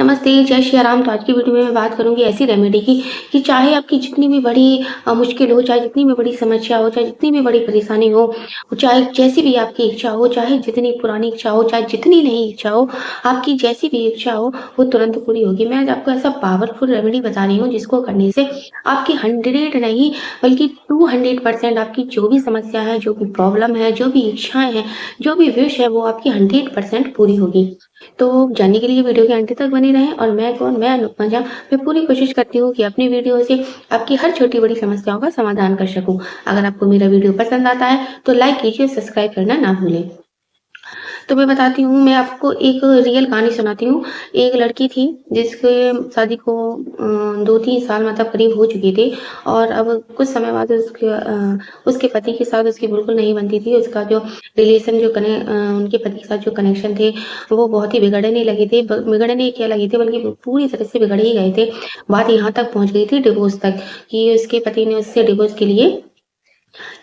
नमस्ते, जय श्री राम। तो आज की वीडियो में मैं बात करूँगी ऐसी रेमेडी की कि चाहे आपकी जितनी भी बड़ी मुश्किल हो, चाहे जितनी भी बड़ी समस्या हो, चाहे जितनी भी बड़ी परेशानी हो, चाहे जैसी भी आपकी इच्छा हो, चाहे जितनी पुरानी इच्छा हो, चाहे जितनी नई इच्छा हो, आपकी जैसी भी इच्छा हो, वो तुरंत पूरी होगी। मैं आज आपको ऐसा पावरफुल रेमेडी बता रही हूँ जिसको करने से आपकी 100 नहीं बल्कि 200% आपकी जो भी समस्या है, जो भी प्रॉब्लम है, जो भी इच्छाएँ हैं, जो भी विश है, वो आपकी 100% पूरी होगी। तो जानने के लिए वीडियो के अंत तक बने रहें और मैं कौन, मैं अनुपमा झा। मैं पूरी कोशिश करती हूँ कि अपनी वीडियो से आपकी हर छोटी-बड़ी समस्याओं का समाधान कर सकूँ। अगर आपको मेरा वीडियो पसंद आता है तो लाइक कीजिए, सब्सक्राइब करना ना भूलें। तो मैं बताती हूँ, मैं आपको एक रियल कहानी सुनाती हूँ। एक लड़की थी जिसके शादी को 2-3 साल मतलब करीब हो चुके थे और अब कुछ समय बाद उसके पति के साथ उसकी बिल्कुल नहीं बनती थी। उसका जो रिलेशन उनके पति के साथ जो कनेक्शन थे, वो बहुत ही बिगड़ने लगे थे। ब बिगड़ने क्या लगे थे बल्कि पूरी तरह से बिगड़ ही गए थे। बात यहाँ तक पहुँच गई थी डिवोर्स तक कि उसके पति ने उससे डिवोर्स के लिए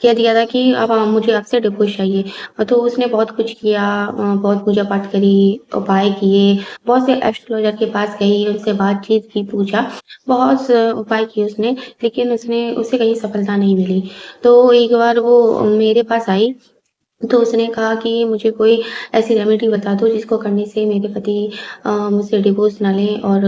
कह दिया था कि अब मुझे आपसे डिवोर्स चाहिए। तो उसने बहुत कुछ किया, बहुत पूजा-पाठ करी, उपाय किए, बहुत से एस्ट्रोलॉजर के पास गई, उनसे बातचीत की, पूछा, बहुत स उपाय किए उसने, लेकिन उसे कहीं सफलता नहीं मिली। तो एक बार वो मेरे पास आई, तो उसने कहा कि मुझे कोई ऐसी रेमेडी बता दो जिसको करने से मेरे पति मुझसे डिवोर्स ना लें और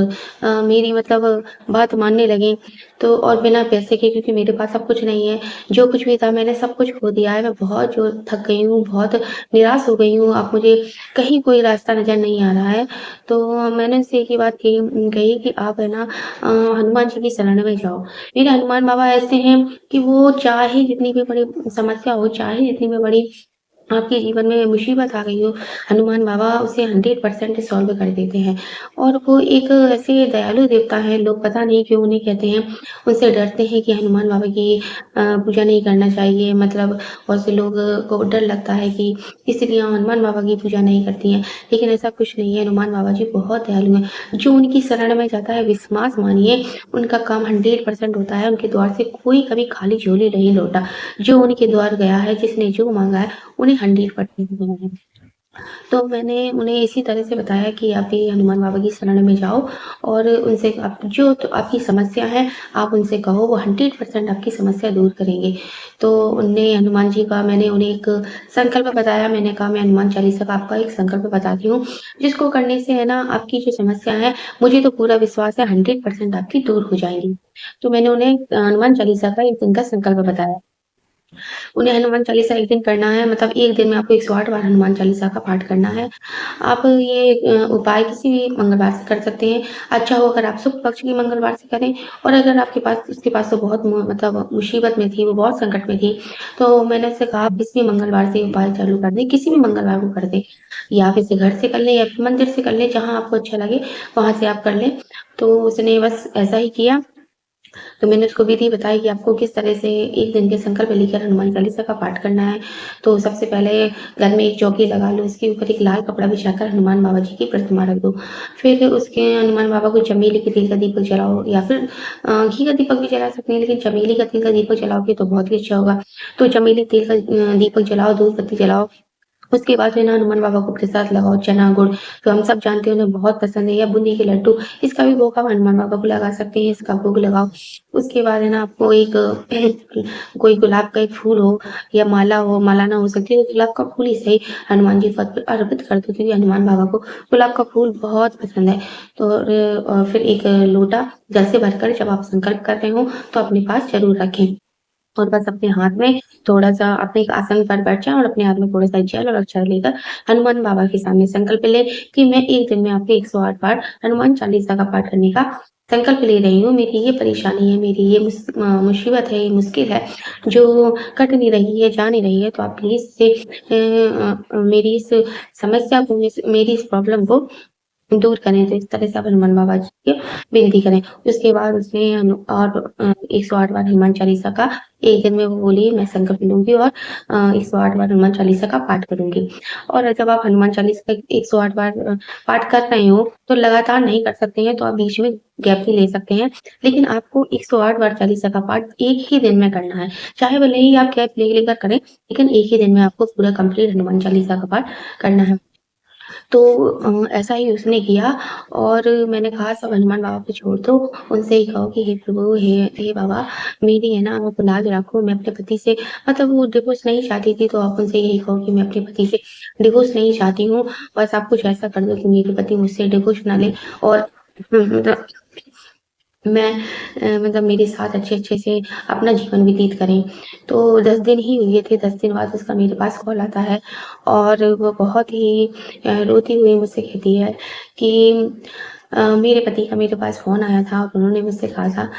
मेरी मतलब बात मानने लगें। तो और बिना पैसे के, क्योंकि मेरे पास अब कुछ नहीं है। जो कुछ भी था मैंने सब कुछ खो दिया है। मैं बहुत जो थक गई हूँ, बहुत निराश हो गई हूँ। अब मुझे कहीं कोई रास्ता नज़र नहीं आ रहा है। तो मैंने उससे एक ही बात कही कि आप है ना हनुमान जी की शरण में जाओ। मेरे हनुमान बाबा ऐसे हैं कि वो चाहे जितनी भी बड़ी समस्या हो, चाहे जितनी भी बड़ी आपके जीवन में मुसीबत आ गई हो, हनुमान बाबा उसे 100% सॉल्व कर देते हैं। और वो एक ऐसे दयालु देवता हैं, लोग पता नहीं क्यों उन्हें कहते हैं, उनसे डरते हैं कि हनुमान बाबा की पूजा नहीं करना चाहिए। मतलब बहुत से लोग को डर लगता है कि स्त्रियाँ हनुमान बाबा की पूजा नहीं करती हैं, लेकिन ऐसा कुछ नहीं है। हनुमान बाबा जी बहुत दयालु हैं। जो उनकी शरण में जाता है, विश्वास मानिए, उनका काम 100% होता है। उनके द्वार से कोई कभी खाली झोली नहीं लौटा। जो उनके द्वार गया है, जिसने जो माँगा है, उन्हें 100% मिला है। तो मैंने उन्हें इसी तरह से बताया कि आप भी हनुमान बाबा की शरण में जाओ और उनसे आप जो तो आपकी समस्या है, आप उनसे कहो, वो 100% आपकी समस्या दूर करेंगे। तो उनने हनुमान जी का मैंने उन्हें एक संकल्प बताया। मैंने कहा मैं हनुमान चालीसा का आपका एक संकल्प बताती हूँ, जिसको करने से है ना आपकी जो समस्या है, मुझे तो पूरा विश्वास है 100% आपकी दूर हो जाएँगी। तो मैंने उन्हें हनुमान चालीसा का 1 दिन का संकल्प बताया। उन्हें हनुमान चालीसा 1 दिन करना है, मतलब 1 दिन में आपको 108 बार हनुमान चालीसा का पाठ करना है। आप ये उपाय किसी भी मंगलवार से कर सकते हैं। अच्छा हो अगर आप शुक्ल पक्ष की मंगलवार से करें, और अगर आपके पास उसके पास तो बहुत मतलब मुसीबत में थी, वो बहुत संकट में थी, तो मैंने उससे कहा आप किसी भी मंगलवार से उपाय चालू कर दें, किसी भी मंगलवार को कर दें। या फिर से घर से कर लें या फिर मंदिर से कर लें, जहाँ आपको अच्छा लगे वहाँ से आप कर लें। तो उसने बस ऐसा ही किया। तो मैंने उसको विधि बताई कि आपको किस तरह से 1 दिन के संकल्प लेकर हनुमान चालीसा का पाठ करना है। तो सबसे पहले घर में एक चौकी लगा लो, उसके ऊपर एक लाल कपड़ा बिछाकर हनुमान बाबा जी की प्रतिमा रख दो। फिर उसके हनुमान बाबा को चमेली के तेल का दीपक जलाओ या फिर घी का दीपक भी जला सकते हैं, लेकिन चमेली का तेल का दीपक जलाओगे तो बहुत ही अच्छा होगा। तो चमेली तेल का दीपक जलाओ, धूप बत्ती जलाओ। उसके बाद जो है ना हनुमान बाबा को प्रसाद लगाओ, चना, गुड़, तो हम सब जानते हैं उन्हें बहुत पसंद है, या बूंदी के लड्डू, इसका भी भोग आप हनुमान बाबा को लगा सकते हैं, इसका भोग लगाओ। उसके बाद है ना आपको एक कोई गुलाब का एक फूल हो या माला हो, माला ना हो सकती है तो गुलाब का फूल ही सही, हनुमान जी पद पर अर्पित कर दो, क्योंकि हनुमान बाबा को गुलाब का फूल बहुत पसंद है। तो और फिर एक लोटा जल से भरकर जब आप संकल्प कर रहे हो तो अपने पास ज़रूर रखें। और बस अपने हाथ में थोड़ा-सा अपने एक आसन पर बैठ जाएँ और अपने हाथ में थोड़ा-सा जल और अक्षर लेकर हनुमान बाबा के सामने संकल्प लें कि मैं 1 दिन में आपके 108 बार हनुमान चालीसा का पाठ करने का संकल्प ले रही हूँ। मेरी ये परेशानी है, मेरी ये मुसीबत है, ये मुश्किल है, जो कट नहीं रही है, जा नहीं रही है, तो आप प्लीज़ से मेरी इस समस्या को, मेरी इस प्रॉब्लम को दूर करें। तो इस तरह से आप हनुमान बाबा जी की विनती करें। उसके बाद उसने 108 बार हनुमान चालीसा का 1 दिन में वो बोली मैं संकल्प लूँगी और 108 बार हनुमान चालीसा का पाठ करूँगी। और जब आप हनुमान चालीसा का 108 बार पाठ कर रहे हो, तो लगातार नहीं कर सकते हैं, तो आप बीच में गैप भी ले सकते हैं। लेकिन आपको 108 बार चालीसा का पाठ एक ही दिन में करना है। चाहे भले ही आप गैप ले लेकर करें, लेकिन एक ही दिन में आपको पूरा कंप्लीट हनुमान चालीसा का पाठ करना है। तो ऐसा ही उसने किया और मैंने कहा सब हनुमान बाबा पे छोड़ दो, उनसे ही कहो कि हे प्रभु, हे बाबा, मेरी है ना आप लाज रखो, मैं अपने पति से मतलब वो डिवोर्स नहीं चाहती थी, तो आप उनसे यही कहो कि मैं अपने पति से डिवोर्स नहीं चाहती हूँ। बस आप कुछ ऐसा कर दो कि मेरे पति मुझसे डिवोर्स ना लें और मतलब मैं मतलब मेरे साथ अच्छे-अच्छे से अपना जीवन व्यतीत करें। तो 10 दिन ही हुए थे, 10 दिन बाद उसका मेरे पास कॉल आता है और वो बहुत ही रोती हुई मुझसे कहती है कि मेरे पति का मेरे पास फ़ोन आया था और उन्होंने मुझसे कहा था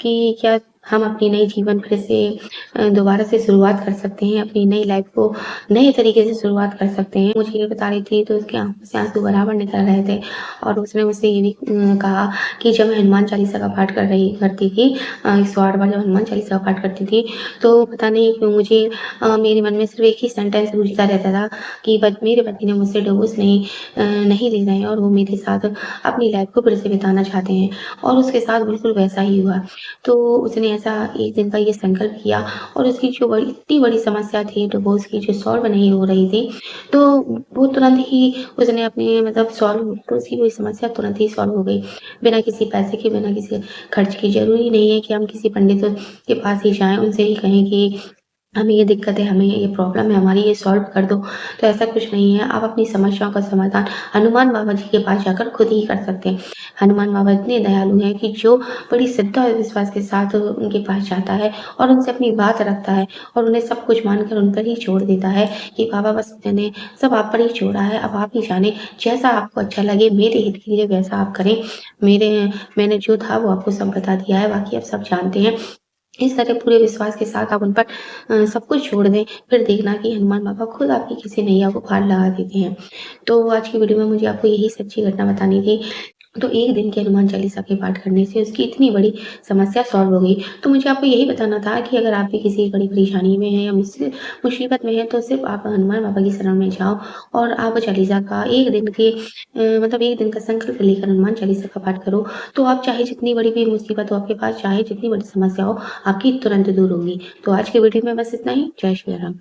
कि क्या हम अपनी नई जीवन फिर से दोबारा से शुरुआत कर सकते हैं, अपनी नई लाइफ़ को नए तरीके से शुरुआत कर सकते हैं। मुझे ये बता रही थी तो उसकी आँखों से आँसू बराबर निकल रहे थे और उसने मुझसे ये भी कहा कि जब मैं हनुमान चालीसा का पाठ करती थी 108 बार जब हनुमान चालीसा का पाठ करती थी, तो पता नहीं क्यों मुझे मेरे मन में सिर्फ़ एक ही सेंटेंस गूँजता रहता था कि बट मेरे पति ने मुझसे डिवोर्स नहीं ले रहे हैं और वो मेरे साथ अपनी लाइफ़ को फिर से बिताना चाहते हैं और उसके साथ बिल्कुल वैसा ही हुआ। तो उसने ऐसा एक दिन का ये संकल्प किया और उसकी जो इतनी बड़ी समस्या थी डिवोर्स की जो सॉल्व नहीं हो रही थी, तो वो तुरंत ही उसने अपनी मतलब सॉल्व तो उसकी कोई समस्या तुरंत ही सॉल्व हो गई। बिना किसी पैसे के, बिना किसी खर्च के। ज़रूरी नहीं है कि हम किसी पंडित के पास ही जाएँ, उनसे ही कहें कि हमें ये दिक्कत है, हमें ये प्रॉब्लम है हमारी, ये सॉल्व कर दो। तो ऐसा कुछ नहीं है, आप अपनी समस्याओं का समाधान हनुमान बाबा जी के पास जाकर खुद ही कर सकते हैं। हनुमान बाबा इतने दयालु हैं कि जो बड़ी श्रद्धा और विश्वास के साथ उनके पास जाता है और उनसे अपनी बात रखता है और उन्हें सब कुछ मानकर उन पर ही छोड़ देता है कि बाबा बस मैंने सब आप पर ही छोड़ा है, अब आप ही जानें, जैसा आपको अच्छा लगे मेरे हित के लिए वैसा आप करें। मेरे मैंने जो था वो आपको सब बता दिया है, बाकी आप सब जानते हैं। इस तरह पूरे विश्वास के साथ आप उन पर सब कुछ छोड़ दें, फिर देखना कि हनुमान बाबा खुद आपकी किसी नैया को पार लगा देते हैं। तो आज की वीडियो में मुझे आपको यही सच्ची घटना बतानी थी। तो एक दिन के हनुमान चालीसा के पाठ करने से उसकी इतनी बड़ी समस्या सॉल्व हो गई। तो मुझे आपको यही बताना था कि अगर आप भी किसी बड़ी परेशानी में हैं या मुसीबत में हैं, तो सिर्फ़ आप हनुमान बाबा की शरण में जाओ और आप चालीसा का 1 दिन के मतलब 1 दिन का संकल्प लेकर हनुमान चालीसा का पाठ करो। तो आप चाहे जितनी बड़ी भी मुसीबत हो आपके पास, चाहे जितनी बड़ी समस्या हो, आपकी तुरंत दूर होगी। तो आज की वीडियो में बस इतना ही। जय श्री राम।